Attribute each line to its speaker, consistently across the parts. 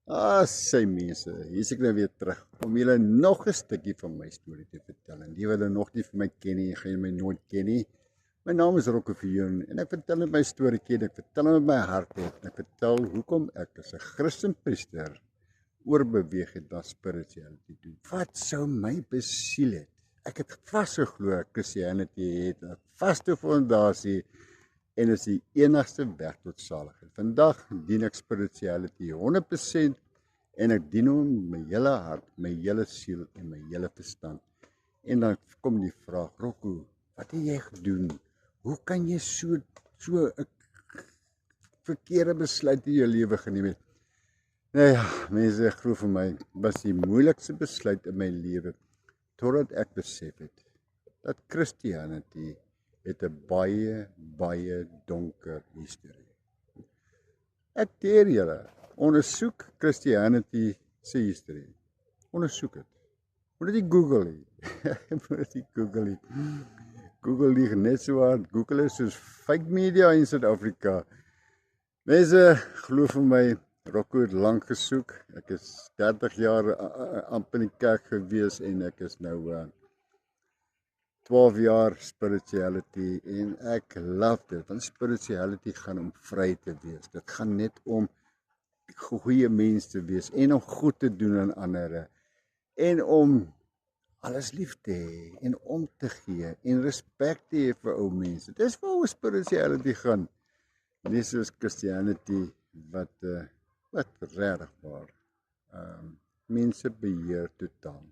Speaker 1: Sy mense, hier is ek nou weer terug om julle nog 'n stukkie van my storie te vertel. En die wat hulle nog nie vir my ken nie, gaan my nooit ken nie. My naam is Rocco Viljoen en ek vertel net my storieetjie, ek vertel hom met my hart uit. Ek vertel hoekom ek as 'n Christen priester oorbeweeg het na spirituality toe. Wat sou my besiel het? Ek het vasgeglo Christianity het 'n vaste fondasie en is die enigste weg tot saligheid. Vandag dien ek spirituality 100% en ek dien hom met my hele hart, my hele siel en my hele verstand. En dan kom die vraag, Rocco, wat het jy gedoen? Hoe kan jy so 'n verkeerde besluit in jou lewe geneem het? Nou ja, mense glo vir my, was die moeilikste besluit in my lewe totdat ek besef het dat Christianity het 'n baie donker historie. Ek teer julle, ondersoek Christianity se historie. Ondersoek dit. Moet dit Google nie. Moet dit Google nie. Google lieg net so hard. Google is soos fake media in Suid-Afrika. Mense glo vir my, Rocco het lank gesoek. Ek is 30 jaar amper in die kerk gewees en ek is nou 12 jaar spirituality en ek love dit, want spirituality gaan om vry te wees. Dit gaan net om goeie mens te wees en om goed te doen aan ander en om alles lief te hê en om te gee en respek te hê vir ou mense. Dis waaroor spirituality gaan. Nie soos Christianity wat regtig waar mense beheer totaal.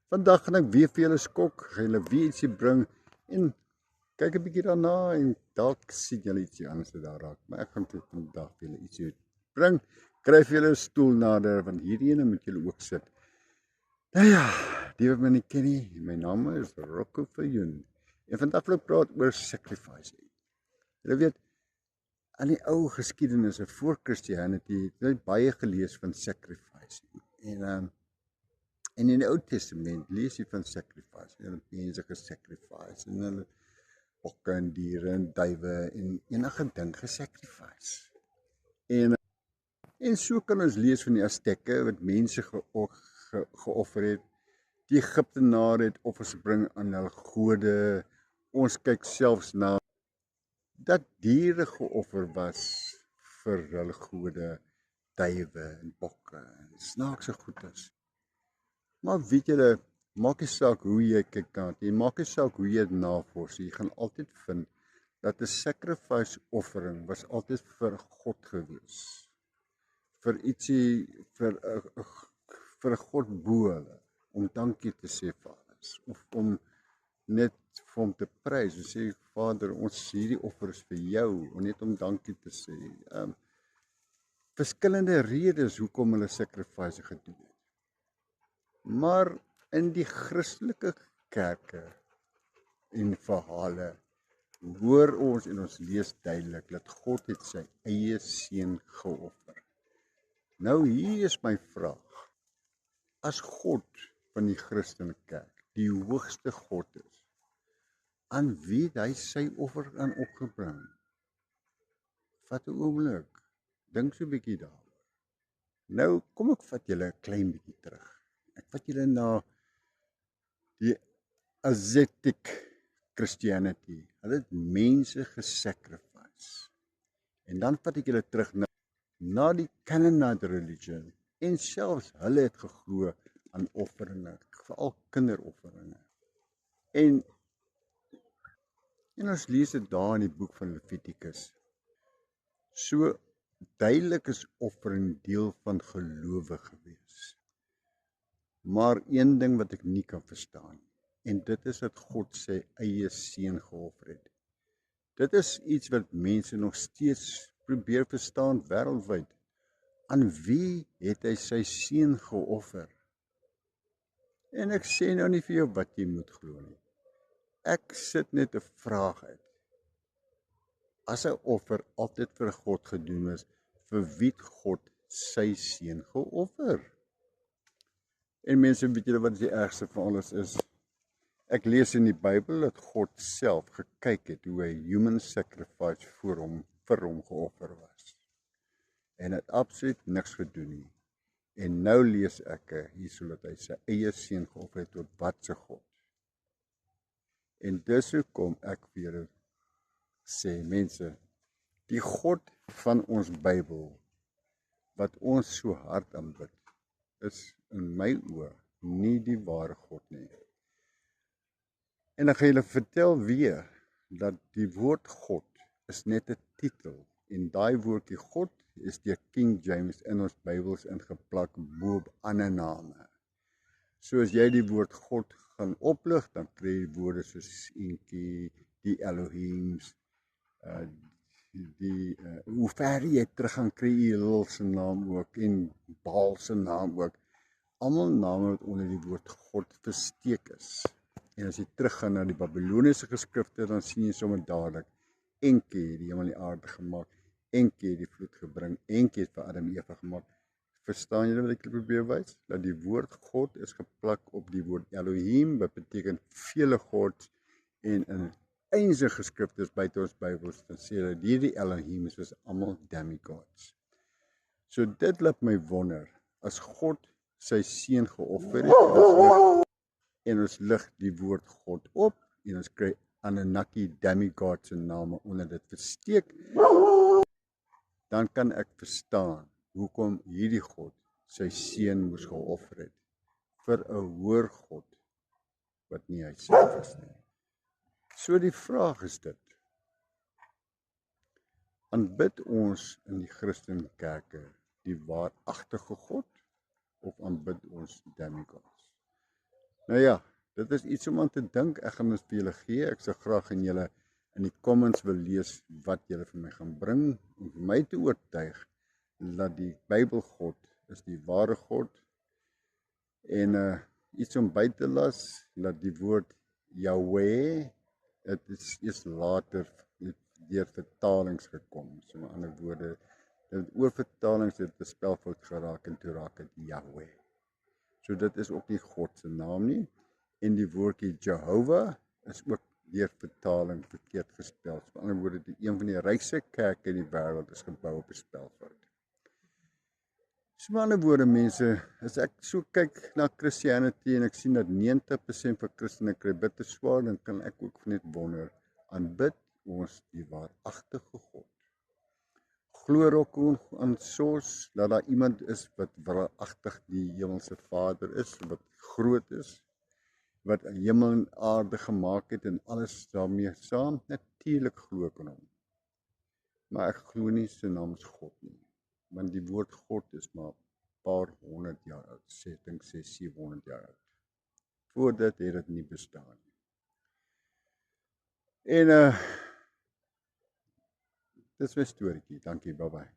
Speaker 1: Vandag gaan ek weer vir julle skok, gaan julle weer ietsie bring en kyk 'n bietjie daarna en dalk sien julle ietsie anders daar raak. Maar ek gaan vandag vir julle ietsie bring. Kryf julle 'n stoel nader want hierdie ene moet julle ook sit. Nou ja, die wat my nie ken nie, my naam is Rocco Viljoen. En vandag wil ek praat oor sacrificing. Julle weet, aan die ou geskiedenisse voor Christianity het ek baie gelees van sacrificing. En in die Ou Testament lees jy van sacrifice. Hulle mense gesacrifice en hulle bokke en diere en duwe en enige ding gesacrifice. En so kan ons lees van die Azteke wat mense geoffer het. Die Egiptenare het offers gebring aan hul gode. Ons kyk selfs na dat diere geoffer was vir hul gode, duwe en bokke en snaakse goedes. Maar weet julle, maak nie saak hoe jy kyk na dit, maak nie saak hoe jy dit navors, jy gaan altyd vind dat 'n sacrifice offering was altyd vir God gewees. Vir ietsie, vir 'n God bo hulle, om dankie te sê vir alles, of om net vir hom te prys, en sê, Vader, ons hierdie offer is vir jou, en net om dankie te sê. Verskillende redes hoekom hulle sacrifice gedoen het. Maar in die Christelike kerke en verhale hoor ons en ons lees duidelik dat God het sy eie seun geoffer. Nou hier is my vraag. As God van die Christelike kerk die hoogste God is, aan wie het hy sy offer aan opgebring? Vat 'n oomblik, dink so 'n bietjie daaroor. Nou kom ek vat julle 'n klein bietjie terug. Ek vat julle na die Aztec Christianity. Hulle het mense gesacrifice. En dan vat ek julle terug na die Canaanite religion. En selfs hulle het geglo aan offeringe, veral kinderofferinge. En ons lees dit daar in die boek van Levitikus. So duidelik is offering deel van gelowe gewees. Maar een ding wat ek nie kan verstaan, en dit is dat God sy eie seun geoffer het. Dit is iets wat mense nog steeds probeer verstaan wêreldwyd. Aan wie het hy sy seun geoffer? En ek sê nou nie vir jou wat jy moet glo nie. Ek sit net 'n vraag uit. As 'n offer altyd vir God gedoen is, vir wie het God sy seun geoffer? En mense, weet julle wat die ergste van alles is? Ek lees in die Bybel dat God self gekyk het hoe 'n human sacrifice vir hom geoffer was. En het absoluut niks gedoen nie. En nou lees ek hierso dat hy sy eie seun geoffer het tot wat se God. En dis hoekom ek weer sê, mense, die God van ons Bybel, wat ons so hard aanbid, is in my oë nie die ware God nie. En ek gaan julle vertel weer, dat die woord God is net 'n titel, en daai woordjie God is deur King James in ons Bybels ingeplak bo op ander name. So as jy die woord God gaan oplig, dan kry jy woorde soos Enki, die Elohims, hoe ver jy terug gaan kry Elul se naam ook, en Baal se naam ook. Almal name wat onder die woord God versteek is. En as jy teruggaan na die Babiloniese geskrifte, dan sien jy sommer dadelik, Enki het die hemel en die aarde gemaak, Enki het die vloed gebring, Enki het vir Adam en Eva gemaak. Verstaan julle wat ek probeer wys? Dat die woord God is geplak op die woord Elohim, wat beteken vele gods, en in eindige geskrifte buite ons Bybels, dan sê hulle, hierdie Elohim is almal demigods. So dit laat my wonder, as God sy seun geoffer het, en ons lig die woord God op, en ons kry Anunnaki demigod se name onder dit versteek, dan kan ek verstaan hoekom hierdie God sy seun moes geoffer het vir 'n hoër God wat nie hy self is nie. So die vraag is dit: aanbid ons in die Christen kerke die waaragtige God of aanbid ons demigods? Nou ja, dit is iets om aan te dink. Ek gaan dit vir julle gee. Ek sou graag aan julle in die comments wil lees wat julle vir my gaan bring om vir my te oortuig dat die Bybelgod is die ware God. En iets om by te las, dat die woord Yahweh, dit is eers later deur vertalings gekom. So met ander woorde, dit oor vertalings het 'n spelfout geraak en toe raak dit Yahweh. So dit is ook nie God se naam nie. En die woordjie Jehovah is ook deur vertaling verkeerd gespel. So met ander woorde, een van die rykste kerke in die wêreld is gebou op 'n spelfout. So met ander woorde, mense, as ek so kyk na Christianity en ek sien dat 90% van Christene kry bitter swaar, dan kan ek ook net wonder, aanbid ons die waaragtige God? Glo ook aan soos dat daar iemand is wat waaragtig die hemelse Vader is, wat groot is, wat hemel en aarde gemaak het en alles daarmee saam? Natuurlik glo ek aan hom. Maar ek glo nie sy naam is God nie. Want die woord God is maar 'n paar honderd jaar oud, ek dink 700 jaar oud. Voor dit het dit nie bestaan nie. En dis my storieetjie. Dankie, bye bye.